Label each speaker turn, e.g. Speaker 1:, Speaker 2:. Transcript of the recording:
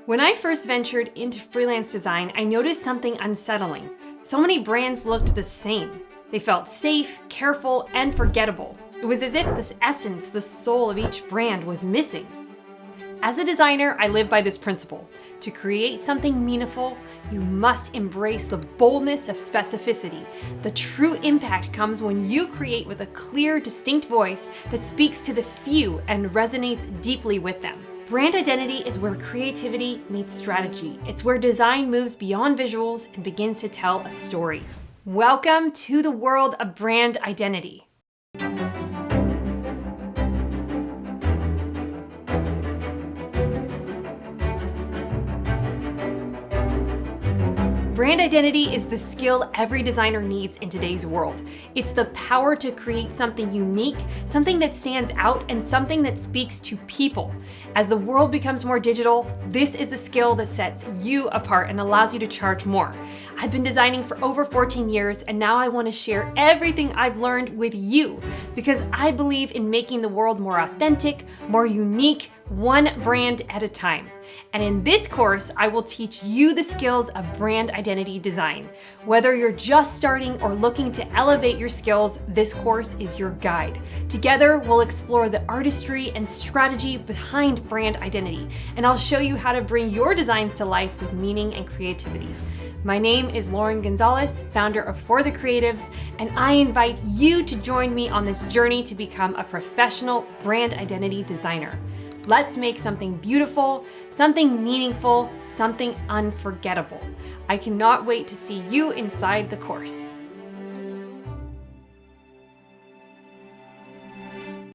Speaker 1: When I first ventured into freelance design, I noticed something unsettling. So many brands looked the same. They felt safe, careful, and forgettable. It was as if this essence, the soul of each brand was missing. As a designer, I live by this principle. To create something meaningful, you must embrace the boldness of specificity. The true impact comes when you create with a clear, distinct voice that speaks to the few and resonates deeply with them. Brand identity is where creativity meets strategy. It's where design moves beyond visuals and begins to tell a story. Welcome to the world of brand identity. Brand identity is the skill every designer needs in today's world. It's the power to create something unique, something that stands out, and something that speaks to people. As the world becomes more digital, this is the skill that sets you apart and allows you to charge more. I've been designing for over 14 years, and now I want to share everything I've learned with you because I believe in making the world more authentic, more unique, one brand at a time. And in this course, I will teach you the skills of brand identity design. Whether you're just starting or looking to elevate your skills, this course is your guide. Together, we'll explore the artistry and strategy behind brand identity, and I'll show you how to bring your designs to life with meaning and creativity. My name is Lauren Gonzalez, founder of For the Creatives, and I invite you to join me on this journey to become a professional brand identity designer. Let's make something beautiful, something meaningful, something unforgettable. I cannot wait to see you inside the course.